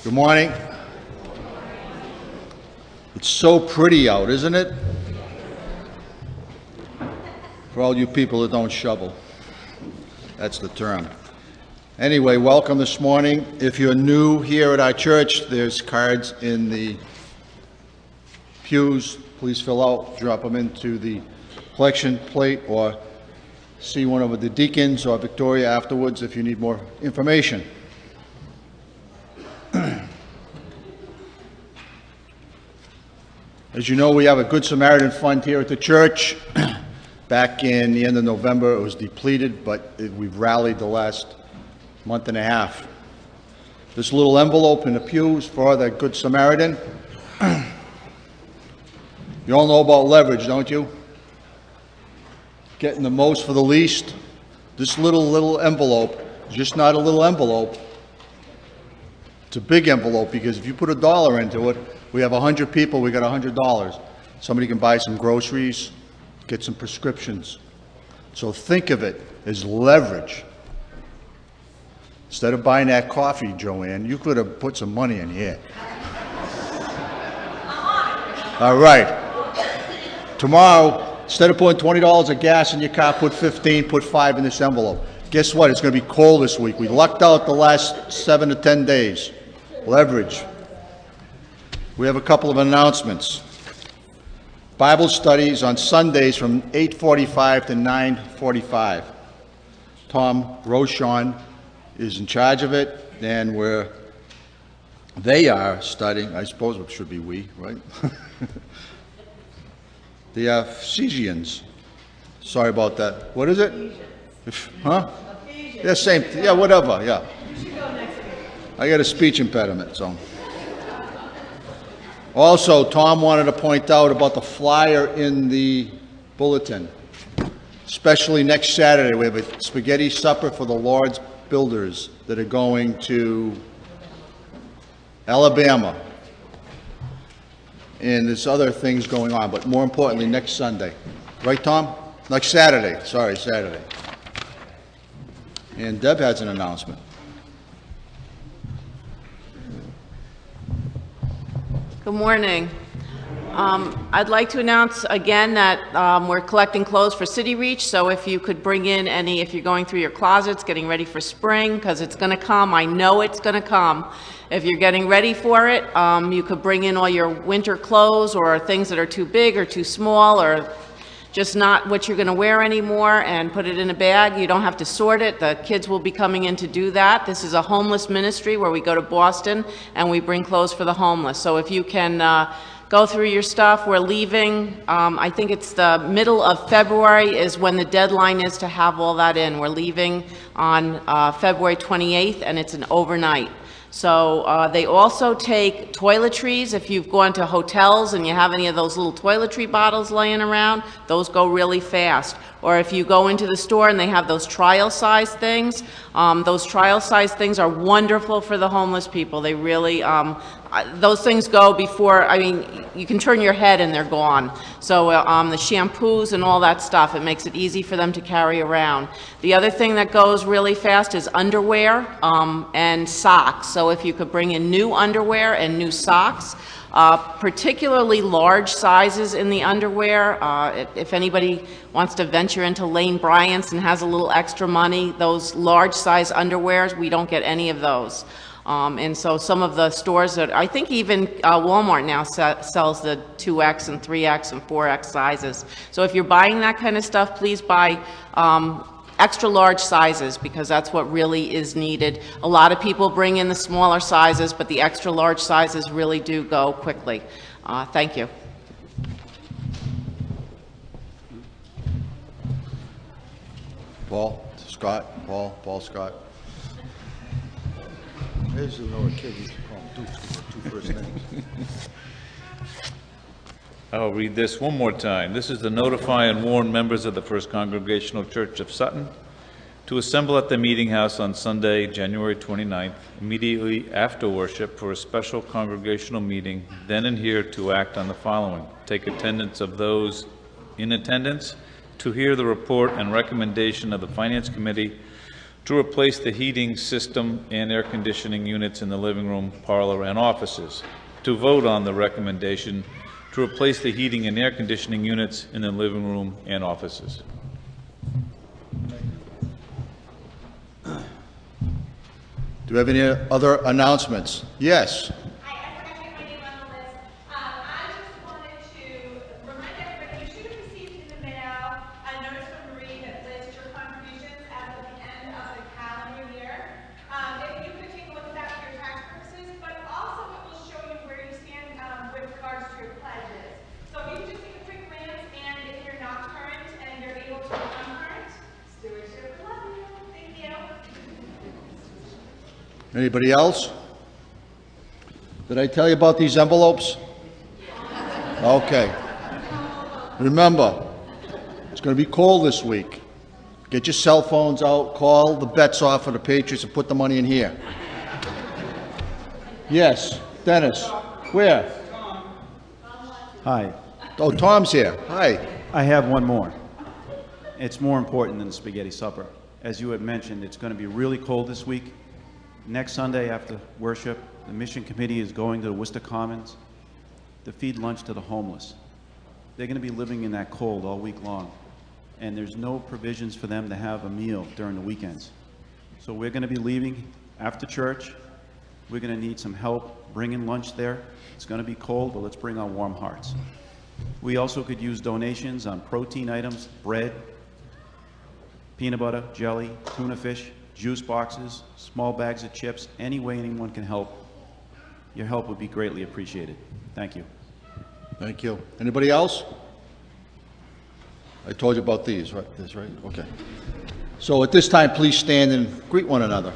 Good morning. It's so pretty out, isn't it? For all you people that don't shovel. That's the term. Anyway, welcome this morning. If you're new here at our church, there's cards in the pews. Please fill out, drop them into the collection plate, or see one of the deacons or Victoria afterwards if you need more information. As you know, we have a Good Samaritan Fund here at the church. Back in the end of November, it was depleted, but we've rallied the last month and a half. This little envelope in the pews for the Good Samaritan. You all know about leverage, don't you? Getting the most for the least. This little envelope is just not a little envelope. It's a big envelope, because if you put $1 into it, we have 100 people, we got $100. Somebody can buy some groceries, get some prescriptions. So think of it as leverage. Instead of buying that coffee, Joanne, you could have put some money in here. All right. Tomorrow, instead of putting $20 of gas in your car, put 15, put 5 in this envelope. Guess what? It's going to be cold this week. We lucked out the last 7 to 10 days. Leverage. We have a couple of announcements. Bible studies on Sundays from 8:45 to 9:45. Tom Rochon is in charge of it, and they are studying, I suppose it should be we, right? The Ephesians. Sorry about that. What is it? Huh? Yeah, same. Yeah, whatever. Yeah. You should go next week. I got a speech impediment, so. Also, Tom wanted to point out about the flyer in the bulletin. Especially next Saturday, we have a spaghetti supper for the Lord's Builders that are going to Alabama. And there's other things going on, but more importantly, next Sunday. Right, Tom? Next Saturday. Sorry, Saturday. And Deb has an announcement. Good morning. I'd like to announce again that we're collecting clothes for City Reach, so if you could bring in any, if you're going through your closets, getting ready for spring, because it's going to come. I know it's going to come. If you're getting ready for it, you could bring in all your winter clothes or things that are too big or too small or just not what you're going to wear anymore, and put it in a bag. You don't have to sort it. The kids will be coming in to do that. This is a homeless ministry where we go to Boston and we bring clothes for the homeless. So if you can go through your stuff. We're leaving, I think it's the middle of February is when the deadline is to have all that in. We're leaving on February 28th, and it's an overnight. So they also take toiletries. If you've gone to hotels and you have any of those little toiletry bottles laying around, those go really fast. Or if you go into the store and they have those trial size things are wonderful for the homeless people. They really, those things go before, I mean, you can turn your head and they're gone. So the shampoos and all that stuff, it makes it easy for them to carry around. The other thing that goes really fast is underwear and socks. So if you could bring in new underwear and new socks, particularly large sizes in the underwear. If anybody wants to venture into Lane Bryant's and has a little extra money, those large size underwears, we don't get any of those. And so some of the stores that, I think even Walmart now sells the 2X and 3X and 4X sizes. So if you're buying that kind of stuff, please buy extra large sizes, because that's what really is needed. A lot of people bring in the smaller sizes, but the extra large sizes really do go quickly. Thank you. Paul Scott. There's another kid, you should call him Duke, two first names. I'll read this one more time. This is to notify and warn members of the First Congregational Church of Sutton to assemble at the Meeting House on Sunday, January 29th, immediately after worship for a special congregational meeting, then and here to act on the following. Take attendance of those in attendance, to hear the report and recommendation of the Finance Committee to replace the heating system and air conditioning units in the living room, parlor, and offices. To vote on the recommendation to replace the heating and air conditioning units in the living room and offices. Do we have any other announcements? Yes. Hi, I forgot to put my name on the list. I just wanted to remind everybody, you should have received in the mail a notice from Marie that lists your contributions as of the end of the calendar year. If you could take a look at that for your tax purposes, but also it will show you where you stand with regards to your pledges. So if you could just take a quick glance, and if you're not current and you're able to become current, stewardship, love you. Thank you. Anybody else? Did I tell you about these envelopes? Okay. Remember, it's going to be cold this week. Get your cell phones out, call the bets off for the Patriots and put the money in here. Yes, Dennis. Where? Hi. Oh, Tom's here. Hi. I have one more. It's more important than the spaghetti supper. As you had mentioned, it's going to be really cold this week. Next Sunday after worship, the Mission Committee is going to the Worcester Commons to feed lunch to the homeless. They're going to be living in that cold all week long, and there's no provisions for them to have a meal during the weekends. So we're going to be leaving after church. We're going to need some help bringing lunch there. It's going to be cold, but let's bring our warm hearts. We also could use donations on protein items, bread, peanut butter, jelly, tuna fish, juice boxes, small bags of chips, any way anyone can help. Your help would be greatly appreciated. Thank you. Thank you. Anybody else? I told you about these, right? This, right? Okay. So at this time, please stand and greet one another.